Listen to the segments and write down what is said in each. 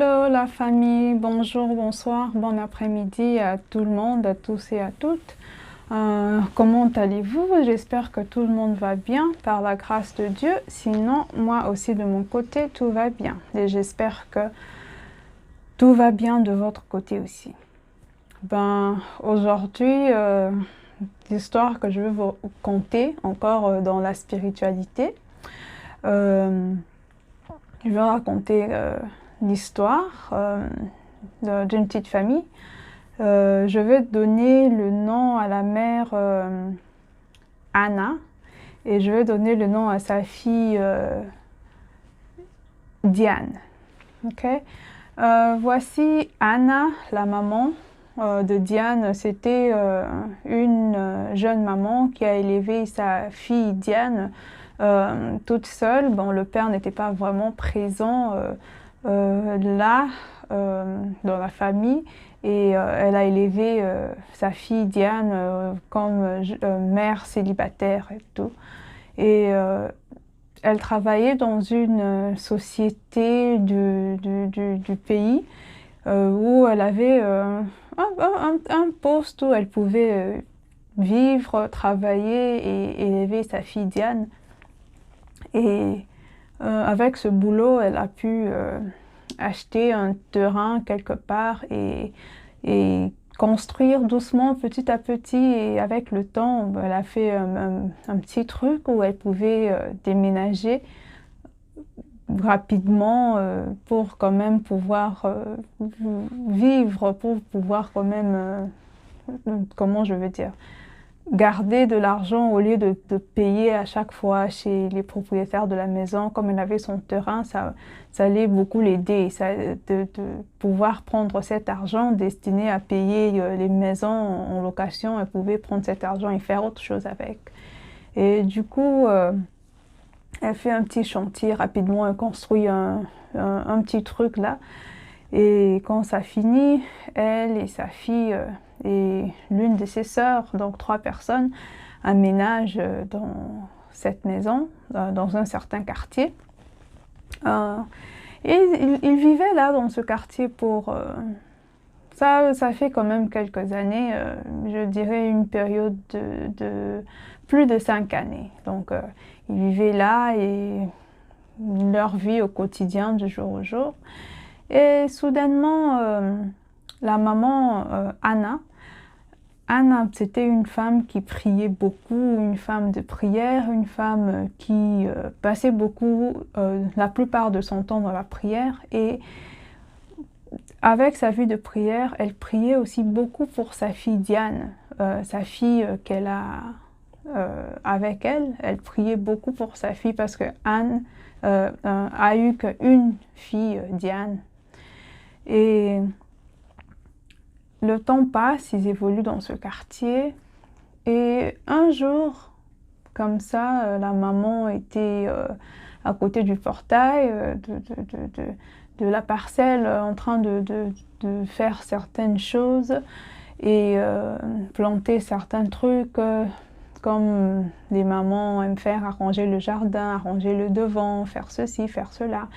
Hello la famille, bonjour, bonsoir, bon après-midi à tout le monde, à tous et à toutes. Comment allez-vous? J'espère que tout le monde va bien par la grâce de Dieu. Sinon, moi aussi de mon côté, tout va bien. Et j'espère que tout va bien de votre côté aussi. Aujourd'hui, l'histoire que je vais vous conter encore dans la spiritualité. Je vais raconter l'histoire d'une petite famille. Je vais donner le nom à la mère Anna et je vais donner le nom à sa fille Diane. Okay? Voici Anna, la maman de Diane. C'était une jeune maman qui a élevé sa fille Diane toute seule. Bon, le père n'était pas vraiment présent là dans la famille et elle a élevé sa fille Diane comme mère célibataire et tout. Et elle travaillait dans une société du pays où elle avait un poste où elle pouvait vivre, travailler et élever sa fille Diane. Et avec ce boulot, elle a pu acheter un terrain quelque part et construire doucement, petit à petit. Et avec le temps, elle a fait un petit truc où elle pouvait déménager rapidement pour quand même pouvoir vivre, pour pouvoir quand même, comment je veux dire, garder de l'argent au lieu de payer à chaque fois chez les propriétaires de la maison. Comme elle avait son terrain, ça allait beaucoup l'aider, de pouvoir prendre cet argent destiné à payer les maisons en location. Elle pouvait prendre cet argent et faire autre chose avec. Et du coup, elle fait un petit chantier rapidement, elle construit un petit truc là. Et quand ça finit, elle et sa fille et l'une de ses sœurs, donc 3 personnes, aménagent dans cette maison, dans un certain quartier. Et ils vivaient là dans ce quartier pour... ça fait quand même quelques années, je dirais une période de plus de 5 années. Donc ils vivaient là et leur vie au quotidien, du jour au jour. Et soudainement, la maman Anna, c'était une femme qui priait beaucoup, une femme de prière, une femme qui passait beaucoup, la plupart de son temps dans la prière. Et avec sa vie de prière, elle priait aussi beaucoup pour sa fille Diane, sa fille qu'elle a avec elle. Elle priait beaucoup pour sa fille parce que Anne a eu qu'une fille, Diane. Et le temps passe, ils évoluent dans ce quartier. Et un jour, comme ça, la maman était à côté du portail de la parcelle en train de faire certaines choses et planter certains trucs comme les mamans aiment faire, arranger le jardin, arranger le devant, faire ceci, faire cela.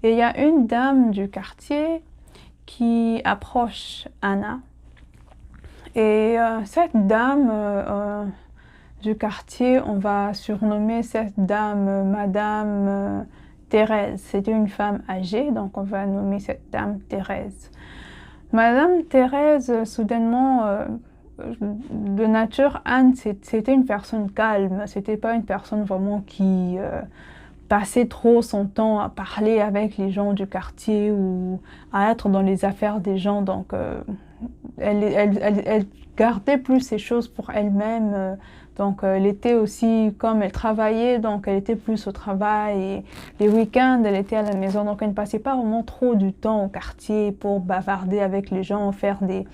Et il y a une dame du quartier qui approche Anna. Et cette dame du quartier, on va surnommer cette dame Madame Thérèse. C'était une femme âgée, donc on va nommer cette dame Thérèse. Madame Thérèse, soudainement, de nature, Anne, c'était une personne calme. C'était pas une personne vraiment qui passait trop son temps à parler avec les gens du quartier ou à être dans les affaires des gens. Donc, elle gardait plus ces choses pour elle-même. Donc, elle était aussi, comme elle travaillait, donc elle était plus au travail. Et les week-ends, elle était à la maison. Donc, elle ne passait pas vraiment trop du temps au quartier pour bavarder avec les gens, faire des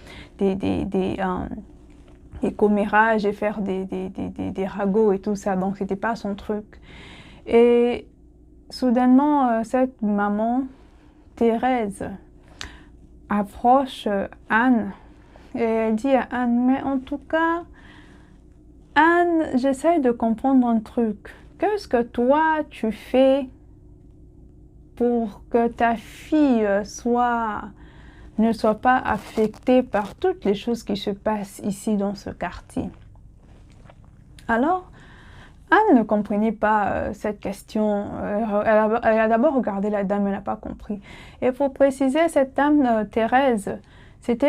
commérages et faire des ragots et tout ça. Donc, c'était pas son truc. Et soudainement, cette maman, Thérèse, approche Anne et elle dit à Anne, mais en tout cas, Anne, j'essaie de comprendre un truc. Qu'est-ce que toi, tu fais pour que ta fille ne soit pas affectée par toutes les choses qui se passent ici dans ce quartier. Alors, Anne ne comprenait pas cette question. Elle a d'abord regardé la dame, elle n'a pas compris. Et pour préciser, cette dame Thérèse, c'est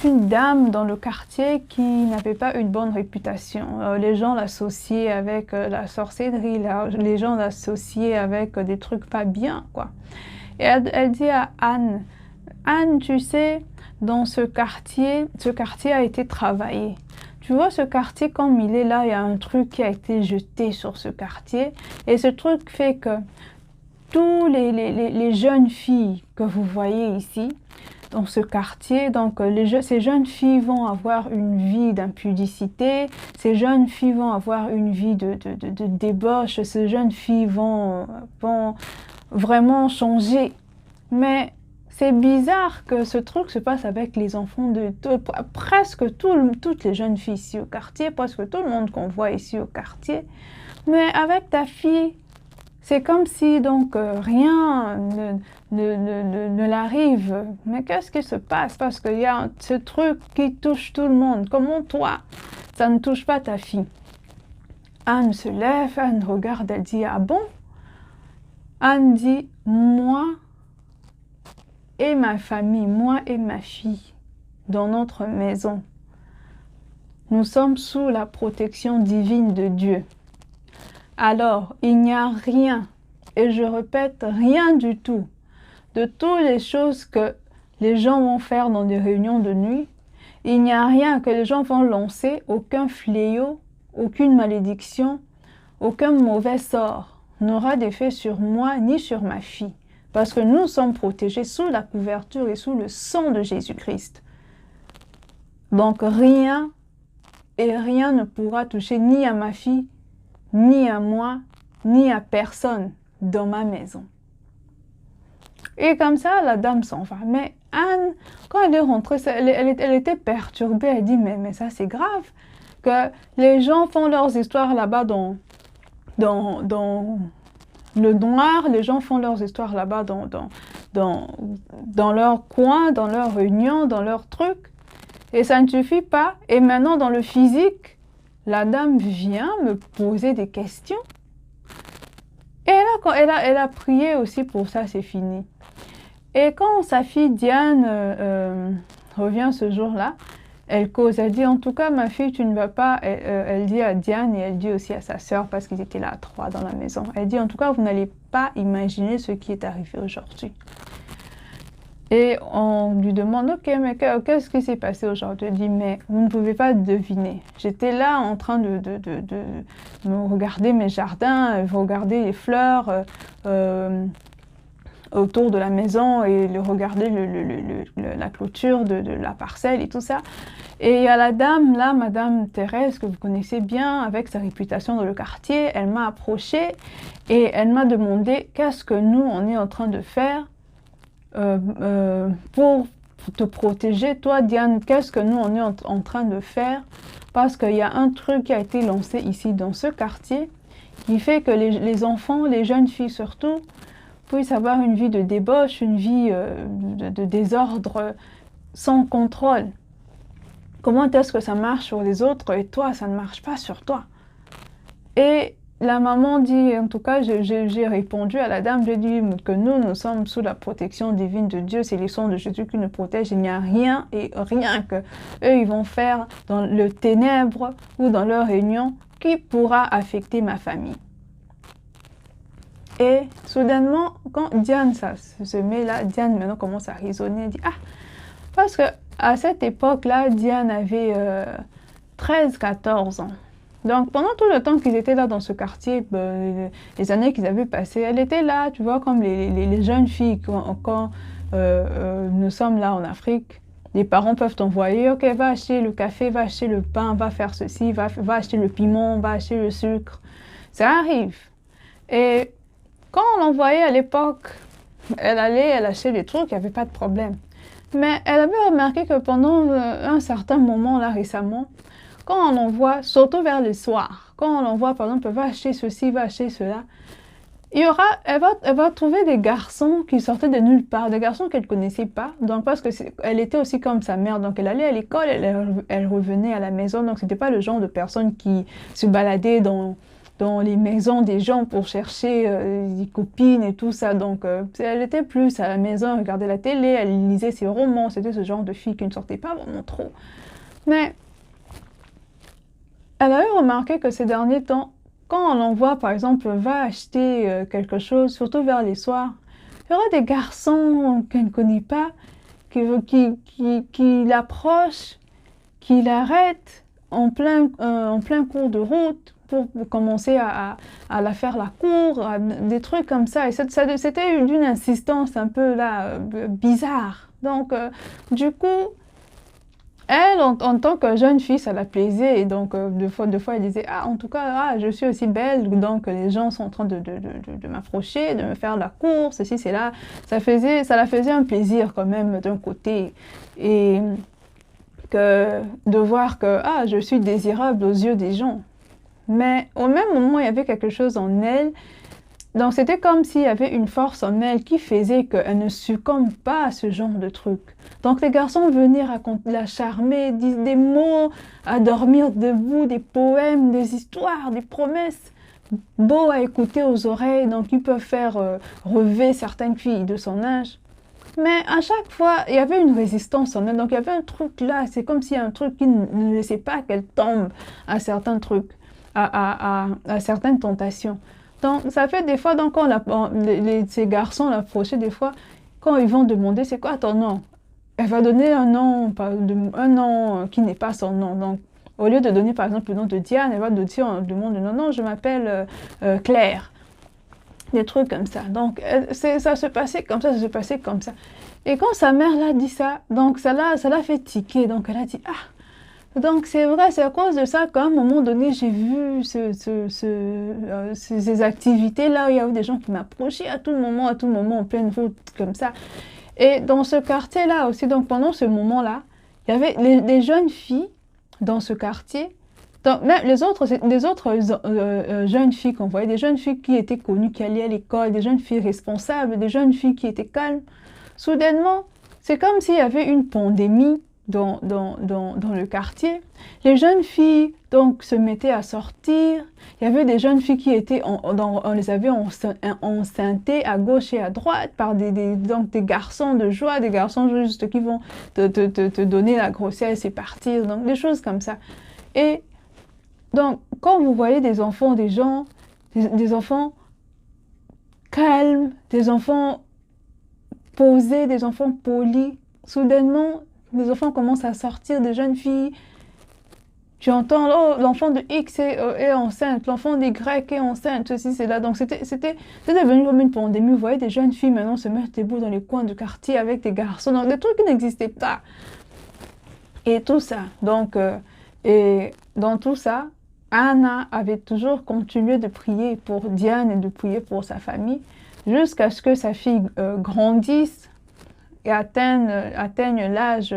une dame dans le quartier qui n'avait pas une bonne réputation. Les gens l'associaient avec la sorcellerie, les gens l'associaient avec des trucs pas bien, quoi. Et elle dit à Anne, Anne, tu sais, dans ce quartier a été travaillé. Tu vois, ce quartier, comme il est là, il y a un truc qui a été jeté sur ce quartier. Et ce truc fait que tous les jeunes filles que vous voyez ici, dans ce quartier, donc ces jeunes filles vont avoir une vie d'impudicité, ces jeunes filles vont avoir une vie de débauche, ces jeunes filles vont vraiment changer. Mais c'est bizarre que ce truc se passe avec les enfants de presque toutes les jeunes filles ici au quartier, presque tout le monde qu'on voit ici au quartier. Mais avec ta fille, c'est comme si donc rien ne l'arrive. Mais qu'est-ce qui se passe? Parce qu'il y a ce truc qui touche tout le monde. Comment toi, ça ne touche pas ta fille? Anne se lève, Anne regarde, elle dit, ah bon? Anne dit, moi et ma famille, moi et ma fille, dans notre maison, nous sommes sous la protection divine de Dieu. Alors, il n'y a rien, et je répète, rien du tout, de toutes les choses que les gens vont faire dans des réunions de nuit. Il n'y a rien que les gens vont lancer, aucun fléau, aucune malédiction, aucun mauvais sort n'aura d'effet sur moi ni sur ma fille, parce que nous sommes protégés sous la couverture et sous le sang de Jésus-Christ. Donc rien ne pourra toucher ni à ma fille, ni à moi, ni à personne dans ma maison. Et comme ça, la dame s'en va. Mais Anne, quand elle est rentrée, elle était perturbée. Elle dit, mais ça c'est grave, que les gens font leurs histoires là-bas dans le noir, les gens font leurs histoires là-bas dans leur coin, dans leur réunion, dans leur truc. Et ça ne suffit pas. Et maintenant, dans le physique, la dame vient me poser des questions. Et là, elle a prié aussi pour ça, c'est fini. Et quand sa fille Diane revient ce jour-là, elle cause, elle dit, en tout cas, ma fille, tu ne vas pas, elle dit à Diane et elle dit aussi à sa sœur, parce qu'ils étaient là à 3 dans la maison, elle dit, en tout cas, vous n'allez pas imaginer ce qui est arrivé aujourd'hui. Et on lui demande, ok, mais qu'est-ce qui s'est passé aujourd'hui? Elle dit, mais vous ne pouvez pas deviner. J'étais là en train de me regarder mes jardins, regarder les fleurs autour de la maison et regarder la clôture de la parcelle et tout ça. Et il y a la dame, là, Madame Thérèse, que vous connaissez bien, avec sa réputation dans le quartier, elle m'a approchée et elle m'a demandé qu'est-ce que nous, on est en train de faire pour te protéger. Toi, Diane, qu'est-ce que nous, on est en train de faire? Parce qu'il y a un truc qui a été lancé ici dans ce quartier qui fait que les enfants, les jeunes filles surtout, puissent avoir une vie de débauche, une vie de désordre sans contrôle. Comment est-ce que ça marche sur les autres et toi, ça ne marche pas sur toi? Et la maman dit, en tout cas, j'ai répondu à la dame, j'ai dit que nous sommes sous la protection divine de Dieu, c'est le sang de Jésus qui nous protège, il n'y a rien et rien que eux ils vont faire dans le ténèbre ou dans leur réunion qui pourra affecter ma famille. Et soudainement, quand Diane se met là, Diane maintenant commence à raisonner, elle dit, ah, parce que à cette époque-là, Diane avait 13-14 ans. Donc, pendant tout le temps qu'ils étaient là dans ce quartier, les années qu'ils avaient passées, elle était là, tu vois, comme les jeunes filles, quand nous sommes là en Afrique, les parents peuvent t'envoyer, ok, va acheter le café, va acheter le pain, va faire ceci, va acheter le piment, va acheter le sucre. Ça arrive. Et quand on l'envoyait à l'époque, elle achetait des trucs, il n'y avait pas de problème. Mais elle avait remarqué que pendant un certain moment, là, récemment, quand on l'envoie, surtout vers le soir, quand on l'envoie, par exemple, va acheter ceci, va acheter cela, Elle va trouver des garçons qui sortaient de nulle part, des garçons qu'elle ne connaissait pas, donc parce que elle était aussi comme sa mère, donc elle allait à l'école, elle revenait à la maison, donc c'était pas le genre de personne qui se baladait dans les maisons des gens pour chercher des copines et tout ça, donc elle était plus à la maison, elle regardait la télé, elle lisait ses romans, c'était ce genre de fille qui ne sortait pas vraiment trop. Mais elle avait remarqué que ces derniers temps, quand on l'envoie, par exemple, va acheter quelque chose, surtout vers les soirs, il y aura des garçons qu'elle ne connaît pas qui l'approchent, qui l'arrêtent en plein cours de route pour commencer à la faire la cour, des trucs comme ça. Et c'était d'une insistance un peu là, bizarre. Donc, du coup, elle, en tant que jeune fille, ça la plaisait. Et donc, deux fois, elle disait, ah, en tout cas, ah, je suis aussi belle. Donc, les gens sont en train de m'approcher, de me faire la cour, ceci, c'est là. Ça la faisait un plaisir quand même d'un côté. Et de voir que, ah, je suis désirable aux yeux des gens. Mais au même moment, il y avait quelque chose en elle. Donc, c'était comme s'il y avait une force en elle qui faisait qu'elle ne succombe pas à ce genre de truc. Donc, les garçons venaient la charmer, dire des mots, à dormir debout, des poèmes, des histoires, des promesses, beaux à écouter aux oreilles, donc ils peuvent faire rêver certaines filles de son âge. Mais à chaque fois, il y avait une résistance en elle. Donc, il y avait un truc là, c'est comme s'il y a un truc qui ne laissait pas qu'elle tombe à certains trucs, à certaines tentations. Donc, ça fait des fois, donc, ces garçons l'approchaient des fois, quand ils vont demander c'est quoi ton nom, elle va donner un nom, un nom qui n'est pas son nom. Donc, au lieu de donner par exemple le nom de Diane, elle va demander non, non, je m'appelle Claire. Des trucs comme ça. Donc, ça se passait comme ça, ça se passait comme ça. Et quand sa mère l'a dit ça, donc ça l'a fait tiquer. Donc, elle a dit, ah, donc c'est vrai, c'est à cause de ça qu'à un moment donné, j'ai vu ces activités-là où il y avait des gens qui m'approchaient à tout moment, en pleine route, comme ça. Et dans ce quartier-là aussi, donc pendant ce moment-là, il y avait les jeunes filles dans ce quartier. Donc, même les autres jeunes filles qu'on voyait, des jeunes filles qui étaient connues, qui allaient à l'école, des jeunes filles responsables, des jeunes filles qui étaient calmes, soudainement, c'est comme s'il y avait une pandémie dans le quartier. Les jeunes filles donc se mettaient à sortir. Il y avait des jeunes filles qui étaient, on les avait enceintées à gauche et à droite par donc des garçons de joie, des garçons juste qui vont te donner la grossesse et partir, donc des choses comme ça. Et donc, quand vous voyez des enfants, des enfants calmes, des enfants posés, des enfants polis, soudainement, les enfants commencent à sortir, des jeunes filles. Tu entends, oh, l'enfant de X est enceinte, l'enfant d'Y est enceinte, ceci, c'est là. Donc, c'était devenu comme une pandémie. Vous voyez des jeunes filles maintenant se mettre debout dans les coins du quartier avec des garçons, donc des trucs qui n'existaient pas. Et tout ça. Donc, et dans tout ça, Anna avait toujours continué de prier pour Diane et de prier pour sa famille jusqu'à ce que sa fille grandisse et atteigne l'âge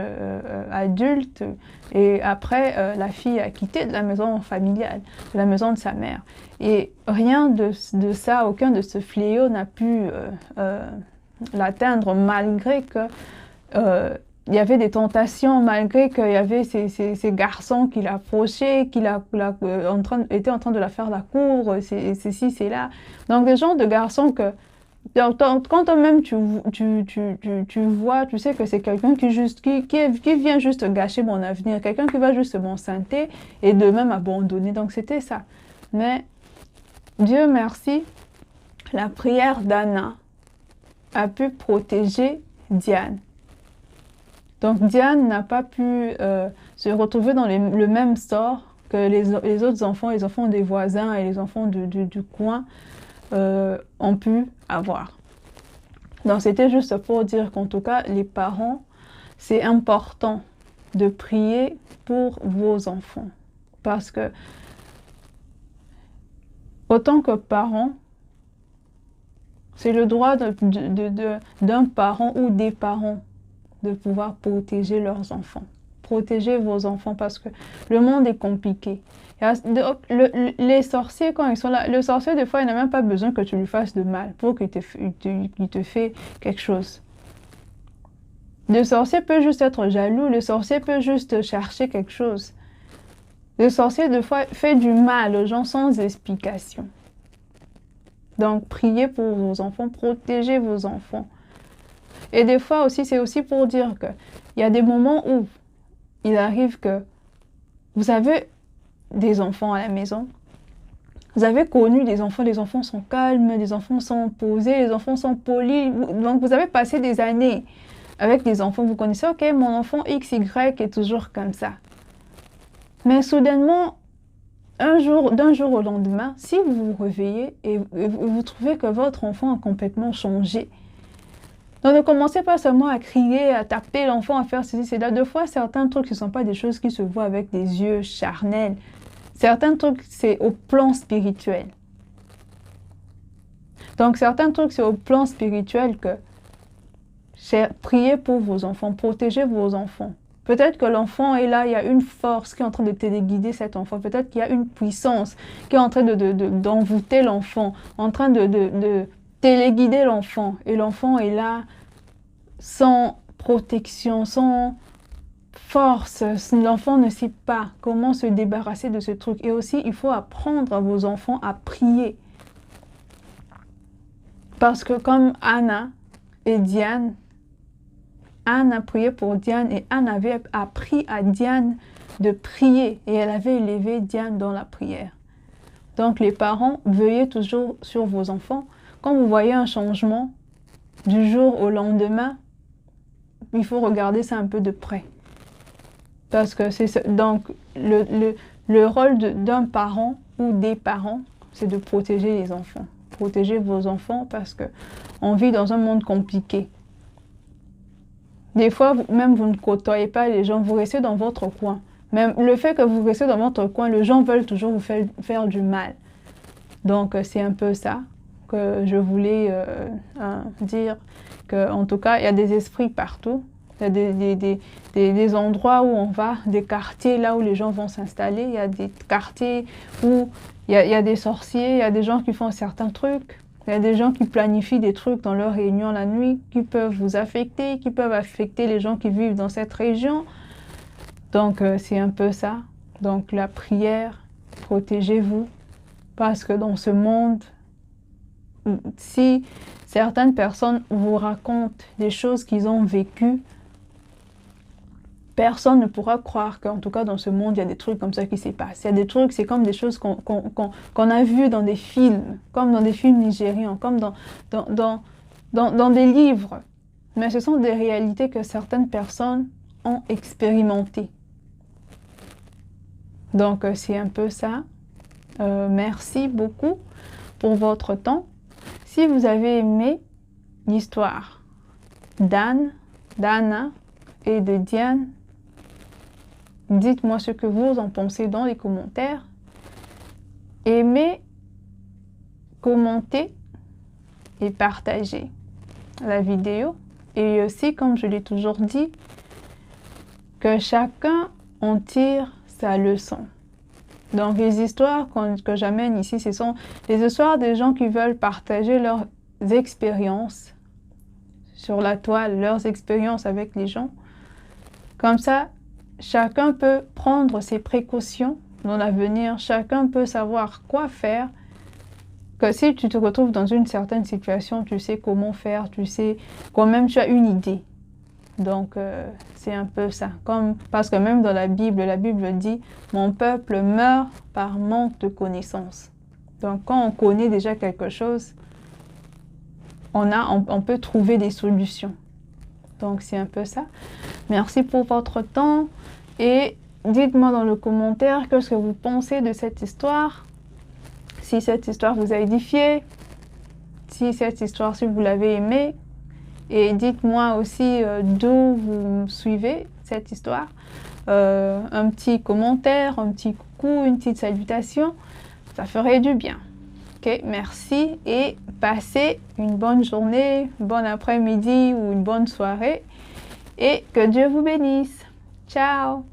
adulte. Et après, la fille a quitté de la maison familiale, de la maison de sa mère. Et rien de ça, aucun de ce fléau n'a pu l'atteindre malgré que il y avait des tentations, malgré qu'il y avait ces garçons qui l'approchaient, qui étaient en train de la faire la cour, ceci, c'est là. Donc des genres de garçons que, quand toi-même tu vois, tu sais que c'est quelqu'un qui vient juste gâcher mon avenir, quelqu'un qui va juste m'enceintrer et de même abandonner. Donc c'était ça. Mais Dieu merci, la prière d'Anna a pu protéger Diane. Donc Diane n'a pas pu se retrouver dans le même sort que les autres enfants, les enfants des voisins et les enfants du coin ont pu avoir. Donc c'était juste pour dire qu'en tout cas, les parents, c'est important de prier pour vos enfants. Parce que, autant que parents, c'est le droit d'un parent ou des parents de pouvoir protéger leurs enfants, protégez vos enfants parce que le monde est compliqué. Les sorciers, quand ils sont là, le sorcier, des fois, il n'a même pas besoin que tu lui fasses de mal pour qu'il te fait quelque chose. Le sorcier peut juste être jaloux, le sorcier peut juste chercher quelque chose. Le sorcier, des fois, fait du mal aux gens sans explication. Donc, priez pour vos enfants, protégez vos enfants. Et des fois aussi, c'est aussi pour dire qu'il y a des moments où il arrive que vous avez des enfants à la maison. Vous avez connu des enfants, les enfants sont calmes, les enfants sont posés, les enfants sont polis. Donc, vous avez passé des années avec des enfants. Vous connaissez, ok, mon enfant X, Y est toujours comme ça. Mais soudainement, d'un jour au lendemain, si vous vous réveillez et vous trouvez que votre enfant a complètement changé, donc ne commencez pas seulement à crier, à taper l'enfant, à faire ceci, cela. Deux fois, certains trucs ne sont pas des choses qui se voient avec des yeux charnels. Certains trucs, c'est au plan spirituel. Donc, certains trucs, c'est au plan spirituel que priez pour vos enfants, protégez vos enfants. Peut-être que l'enfant est là, il y a une force qui est en train de téléguider cet enfant. Peut-être qu'il y a une puissance qui est en train d'envoûter l'enfant, en train de téléguider l'enfant. Et l'enfant est là sans protection, sans force. L'enfant ne sait pas comment se débarrasser de ce truc. Et aussi, il faut apprendre à vos enfants à prier. Parce que comme Anna et Diane, Anne a prié pour Diane et Anne avait appris à Diane de prier et elle avait élevé Diane dans la prière. Donc les parents, veuillez toujours sur vos enfants. Quand vous voyez un changement du jour au lendemain, il faut regarder ça un peu de près. Parce que c'est donc le rôle d'un parent ou des parents, c'est de protéger les enfants. Protégez vos enfants parce qu'on vit dans un monde compliqué. Des fois, même vous ne côtoyez pas les gens, vous restez dans votre coin. Même le fait que vous restez dans votre coin, les gens veulent toujours vous faire du mal. Donc, c'est un peu ça que je voulais dire. En tout cas, il y a des esprits partout. Il y a des endroits où on va, des quartiers là où les gens vont s'installer. Il y a des quartiers où il y a des sorciers, il y a des gens qui font certains trucs. Il y a des gens qui planifient des trucs dans leur réunion la nuit, qui peuvent vous affecter, qui peuvent affecter les gens qui vivent dans cette région. Donc, c'est un peu ça. Donc, la prière, protégez-vous. Parce que dans ce monde, si certaines personnes vous racontent des choses qu'ils ont vécues, personne ne pourra croire qu'en tout cas dans ce monde, il y a des trucs comme ça qui se passent. Il y a des trucs, c'est comme des choses qu'on a vues dans des films, comme dans des films nigérians, comme dans des livres. Mais ce sont des réalités que certaines personnes ont expérimentées. Donc, c'est un peu ça. Merci beaucoup pour votre temps. Si vous avez aimé l'histoire d'Anne, d'Anna et de Diane, dites-moi ce que vous en pensez dans les commentaires. Aimez, commentez et partagez la vidéo. Et aussi, comme je l'ai toujours dit, que chacun en tire sa leçon. Donc, les histoires que j'amène ici, ce sont les histoires des gens qui veulent partager leurs expériences sur la toile, leurs expériences avec les gens. Comme ça, chacun peut prendre ses précautions dans l'avenir. Chacun peut savoir quoi faire. Que si tu te retrouves dans une certaine situation, tu sais comment faire, tu sais quand même tu as une idée. Donc, c'est un peu ça. Parce que même dans la Bible dit « Mon peuple meurt par manque de connaissances ». Donc, quand on connaît déjà quelque chose, on peut trouver des solutions. Donc, c'est un peu ça. Merci pour votre temps et dites-moi dans le commentaire qu'est-ce que vous pensez de cette histoire. Si cette histoire vous a édifié, si cette histoire, si vous l'avez aimée. Et dites-moi aussi d'où vous suivez cette histoire. Un petit commentaire, un petit coucou, une petite salutation. Ça ferait du bien. Ok, merci et passez une bonne journée, un bon après-midi ou une bonne soirée. Et que Dieu vous bénisse. Ciao!